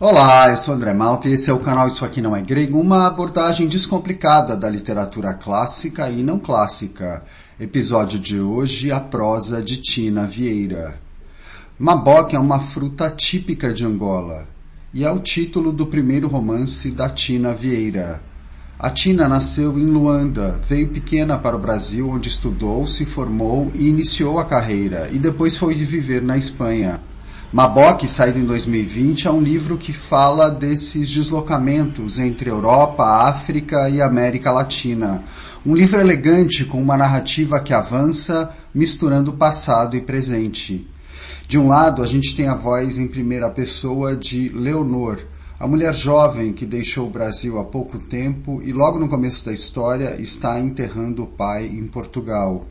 Olá, eu sou André Malta e esse é o canal Isso Aqui Não É Grego, uma abordagem descomplicada da literatura clássica e não clássica. Episódio de hoje, a prosa de Tina Vieira. Maboque é uma fruta típica de Angola e é o título do primeiro romance da Tina Vieira. A Tina nasceu em Luanda, veio pequena para o Brasil, onde estudou, se formou e iniciou a carreira, e depois foi viver na Espanha. Maboque, saído em 2020, é um livro que fala desses deslocamentos entre Europa, África e América Latina. Um livro elegante com uma narrativa que avança, misturando passado e presente. De um lado, a gente tem a voz em primeira pessoa de Leonor, a mulher jovem que deixou o Brasil há pouco tempo e logo no começo da história está enterrando o pai em Portugal.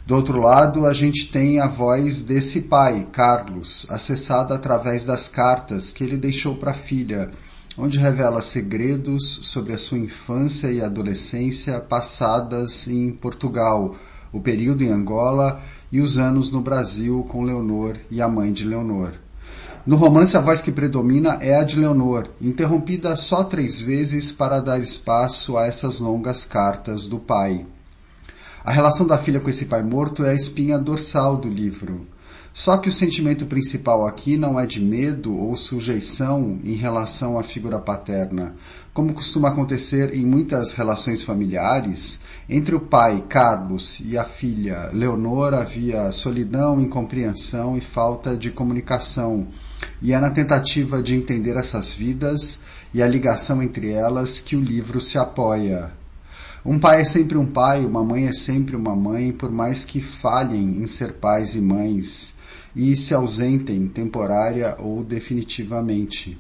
Do outro lado, a gente tem a voz desse pai, Carlos, acessada através das cartas que ele deixou para a filha, onde revela segredos sobre a sua infância e adolescência passadas em Portugal, o período em Angola e os anos no Brasil com Leonor e a mãe de Leonor. No romance, a voz que predomina é a de Leonor, interrompida só 3 vezes para dar espaço a essas longas cartas do pai. A relação da filha com esse pai morto é a espinha dorsal do livro. Só que o sentimento principal aqui não é de medo ou sujeição em relação à figura paterna. Como costuma acontecer em muitas relações familiares, entre o pai, Carlos, e a filha, Leonor, havia solidão, incompreensão e falta de comunicação. E é na tentativa de entender essas vidas e a ligação entre elas que o livro se apoia. Um pai é sempre um pai, uma mãe é sempre uma mãe, por mais que falhem em ser pais e mães e se ausentem temporária ou definitivamente.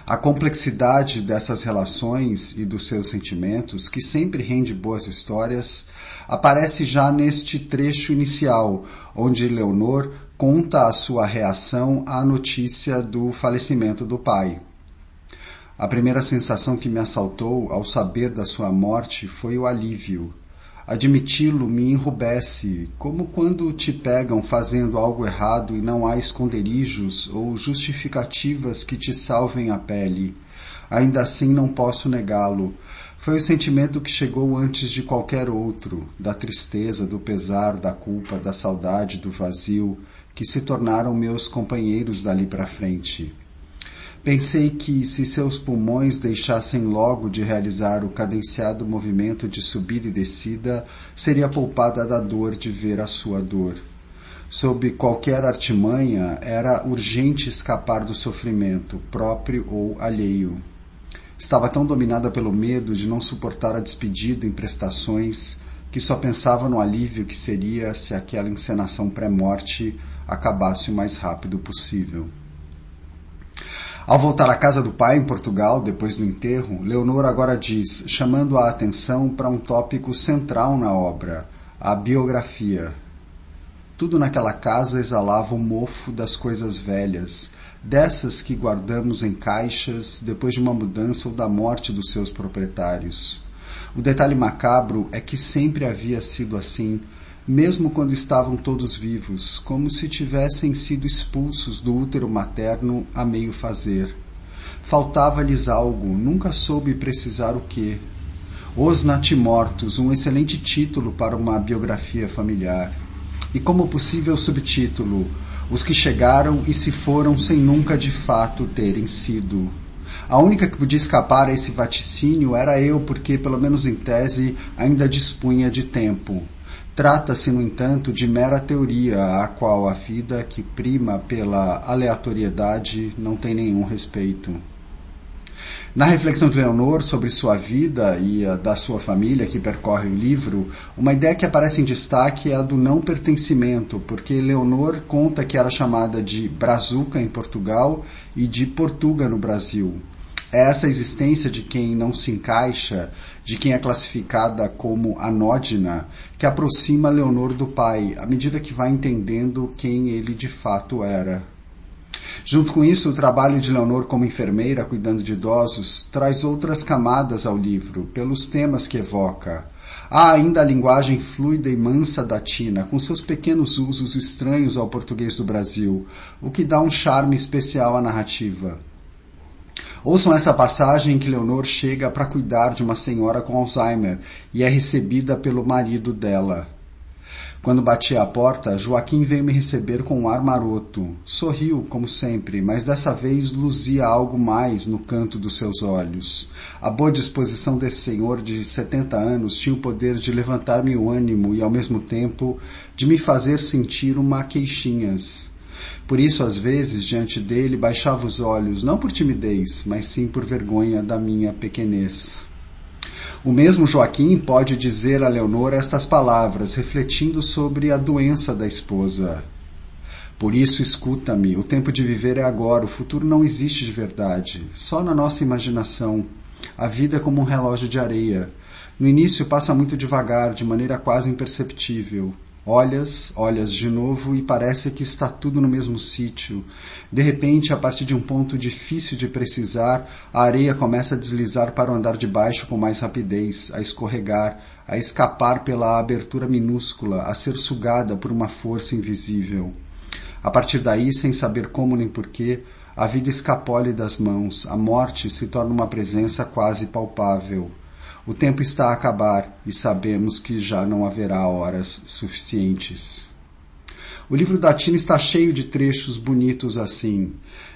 A complexidade dessas relações e dos seus sentimentos, que sempre rende boas histórias, aparece já neste trecho inicial, onde Leonor conta a sua reação à notícia do falecimento do pai. A primeira sensação que me assaltou ao saber da sua morte foi o alívio. Admiti-lo me enrubesce, como quando te pegam fazendo algo errado e não há esconderijos ou justificativas que te salvem a pele. Ainda assim não posso negá-lo. Foi o sentimento que chegou antes de qualquer outro, da tristeza, do pesar, da culpa, da saudade, do vazio, que se tornaram meus companheiros dali para frente. Pensei que, se seus pulmões deixassem logo de realizar o cadenciado movimento de subida e descida, seria poupada da dor de ver a sua dor. Sob qualquer artimanha, era urgente escapar do sofrimento, próprio ou alheio. Estava tão dominada pelo medo de não suportar a despedida em prestações, que só pensava no alívio que seria se aquela encenação pré-morte acabasse o mais rápido possível. Ao voltar à casa do pai em Portugal, depois do enterro, Leonor agora diz, chamando a atenção para um tópico central na obra, a biografia. Tudo naquela casa exalava o mofo das coisas velhas, dessas que guardamos em caixas depois de uma mudança ou da morte dos seus proprietários. O detalhe macabro é que sempre havia sido assim, mesmo quando estavam todos vivos, como se tivessem sido expulsos do útero materno a meio fazer. Faltava-lhes algo, nunca soube precisar o quê. Os Natimortos, um excelente título para uma biografia familiar. E como possível subtítulo, os que chegaram e se foram sem nunca de fato terem sido. A única que podia escapar a esse vaticínio era eu, porque, pelo menos em tese, ainda dispunha de tempo. Trata-se, no entanto, de mera teoria, a qual a vida que prima pela aleatoriedade não tem nenhum respeito. Na reflexão de Leonor sobre sua vida e a da sua família que percorre o livro, uma ideia que aparece em destaque é a do não pertencimento, porque Leonor conta que era chamada de Brazuca em Portugal e de Portuga no Brasil. É essa existência de quem não se encaixa, de quem é classificada como anódina, que aproxima Leonor do pai, à medida que vai entendendo quem ele de fato era. Junto com isso, o trabalho de Leonor como enfermeira, cuidando de idosos, traz outras camadas ao livro, pelos temas que evoca. Há ainda a linguagem fluida e mansa da Tina, com seus pequenos usos estranhos ao português do Brasil, o que dá um charme especial à narrativa. Ouçam essa passagem em que Leonor chega para cuidar de uma senhora com Alzheimer e é recebida pelo marido dela. Quando bati à porta, Joaquim veio me receber com um ar maroto. Sorriu, como sempre, mas dessa vez luzia algo mais no canto dos seus olhos. A boa disposição desse senhor de 70 anos tinha o poder de levantar-me o ânimo e, ao mesmo tempo, de me fazer sentir uma queixinhas. Por isso, às vezes, diante dele, baixava os olhos, não por timidez, mas sim por vergonha da minha pequenez. O mesmo Joaquim pode dizer a Leonor estas palavras, refletindo sobre a doença da esposa. Por isso, escuta-me, o tempo de viver é agora, o futuro não existe de verdade, só na nossa imaginação. A vida é como um relógio de areia. No início passa muito devagar, de maneira quase imperceptível. Olhas de novo e parece que está tudo no mesmo sítio. De repente, a partir de um ponto difícil de precisar, a areia começa a deslizar para o andar de baixo com mais rapidez, a escorregar, a escapar pela abertura minúscula, a ser sugada por uma força invisível. A partir daí, sem saber como nem porquê, a vida escapole das mãos, a morte se torna uma presença quase palpável. O tempo está a acabar e sabemos que já não haverá horas suficientes. O livro da Tina está cheio de trechos bonitos assim.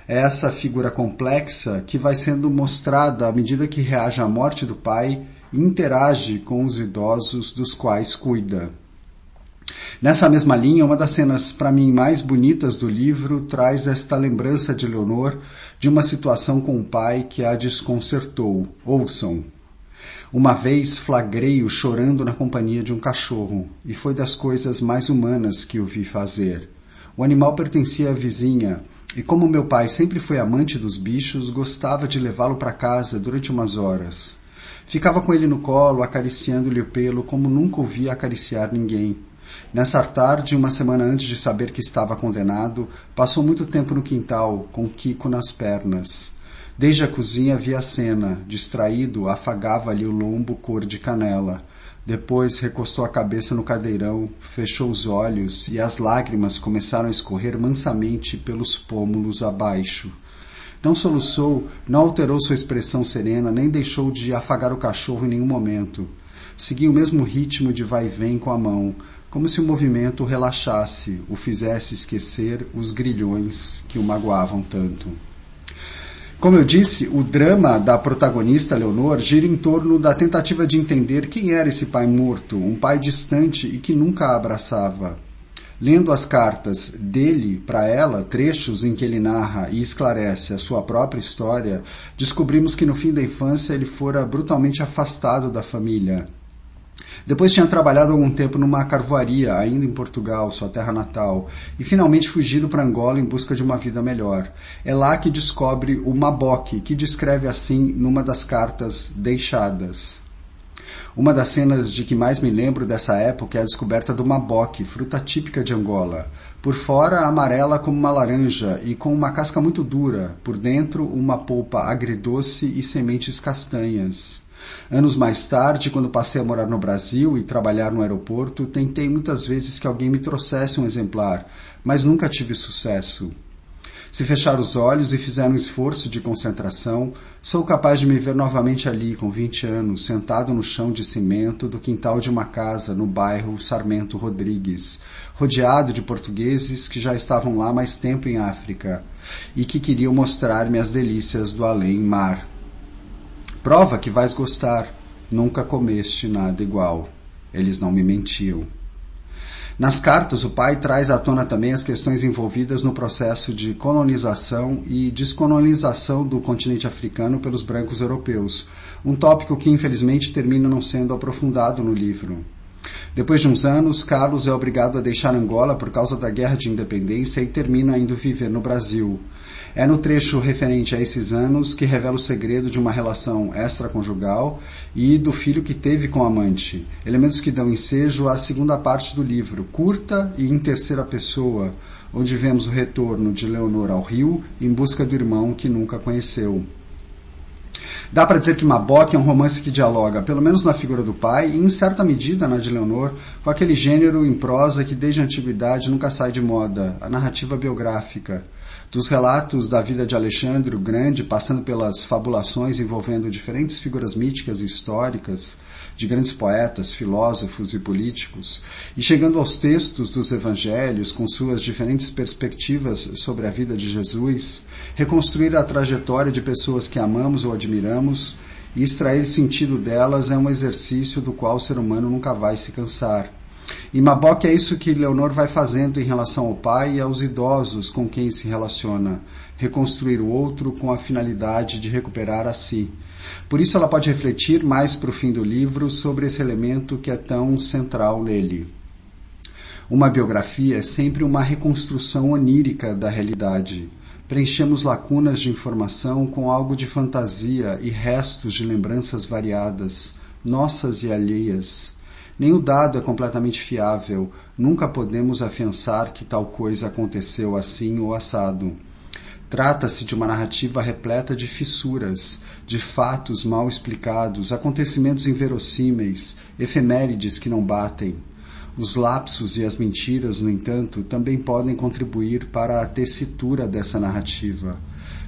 É essa figura complexa que vai sendo mostrada à medida que reage à morte do pai e interage com os idosos dos quais cuida. Nessa mesma linha, uma das cenas para mim mais bonitas do livro traz esta lembrança de Leonor de uma situação com o pai que a desconcertou. Ouçam. Uma vez flagrei-o chorando na companhia de um cachorro, e foi das coisas mais humanas que o vi fazer. O animal pertencia à vizinha, e como meu pai sempre foi amante dos bichos, gostava de levá-lo para casa durante umas horas. Ficava com ele no colo, acariciando-lhe o pelo como nunca o via acariciar ninguém. Nessa tarde, uma semana antes de saber que estava condenado, passou muito tempo no quintal, com Kiko nas pernas. Desde a cozinha via a cena. Distraído, afagava-lhe o lombo cor de canela. Depois recostou a cabeça no cadeirão, fechou os olhos e as lágrimas começaram a escorrer mansamente pelos pômulos abaixo. Não soluçou, não alterou sua expressão serena, nem deixou de afagar o cachorro em nenhum momento. Seguia o mesmo ritmo de vai e vem com a mão, como se o movimento o relaxasse, o fizesse esquecer os grilhões que o magoavam tanto. Como eu disse, o drama da protagonista, Leonor, gira em torno da tentativa de entender quem era esse pai morto, um pai distante e que nunca a abraçava. Lendo as cartas dele para ela, trechos em que ele narra e esclarece a sua própria história, descobrimos que no fim da infância ele fora brutalmente afastado da família. Depois tinha trabalhado algum tempo numa carvoaria, ainda em Portugal, sua terra natal, e finalmente fugido para Angola em busca de uma vida melhor. É lá que descobre o maboque, que descreve assim numa das cartas deixadas. Uma das cenas de que mais me lembro dessa época é a descoberta do maboque, fruta típica de Angola. Por fora, amarela como uma laranja e com uma casca muito dura, por dentro uma polpa agridoce e sementes castanhas. Anos mais tarde, quando passei a morar no Brasil e trabalhar no aeroporto, tentei muitas vezes que alguém me trouxesse um exemplar, mas nunca tive sucesso. Se fechar os olhos e fizer um esforço de concentração, sou capaz de me ver novamente ali, com 20 anos, sentado no chão de cimento do quintal de uma casa no bairro Sarmento Rodrigues, rodeado de portugueses que já estavam lá mais tempo em África e que queriam mostrar-me as delícias do além-mar. Prova que vais gostar. Nunca comeste nada igual. Eles não me mentiam. Nas cartas, o pai traz à tona também as questões envolvidas no processo de colonização e descolonização do continente africano pelos brancos europeus, um tópico que infelizmente termina não sendo aprofundado no livro. Depois de uns anos, Carlos é obrigado a deixar Angola por causa da Guerra de Independência e termina indo viver no Brasil. É no trecho referente a esses anos que revela o segredo de uma relação extraconjugal e do filho que teve com a amante, elementos que dão ensejo à segunda parte do livro, curta e em terceira pessoa, onde vemos o retorno de Leonor ao Rio em busca do irmão que nunca conheceu. Dá para dizer que Mabok é um romance que dialoga, pelo menos na figura do pai, e em certa medida na de Leonor, com aquele gênero em prosa que desde a antiguidade nunca sai de moda, a narrativa biográfica. Dos relatos da vida de Alexandre o Grande, passando pelas fabulações envolvendo diferentes figuras míticas e históricas, de grandes poetas, filósofos e políticos, e chegando aos textos dos evangelhos com suas diferentes perspectivas sobre a vida de Jesus, reconstruir a trajetória de pessoas que amamos ou admiramos e extrair sentido delas é um exercício do qual o ser humano nunca vai se cansar. E Mabok é isso que Leonor vai fazendo em relação ao pai e aos idosos com quem se relaciona, reconstruir o outro com a finalidade de recuperar a si. Por isso ela pode refletir mais para o fim do livro sobre esse elemento que é tão central nele. Uma biografia é sempre uma reconstrução onírica da realidade. Preenchemos lacunas de informação com algo de fantasia e restos de lembranças variadas, nossas e alheias. Nem o dado é completamente fiável, nunca podemos afiançar que tal coisa aconteceu assim ou assado. Trata-se de uma narrativa repleta de fissuras, de fatos mal explicados, acontecimentos inverossímeis, efemérides que não batem. Os lapsos e as mentiras, no entanto, também podem contribuir para a tessitura dessa narrativa.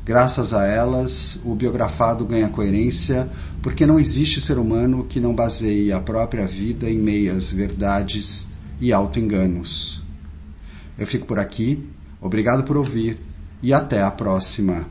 Graças a elas, o biografado ganha coerência, porque não existe ser humano que não baseie a própria vida em meias verdades e auto-enganos. Eu fico por aqui, obrigado por ouvir e até a próxima.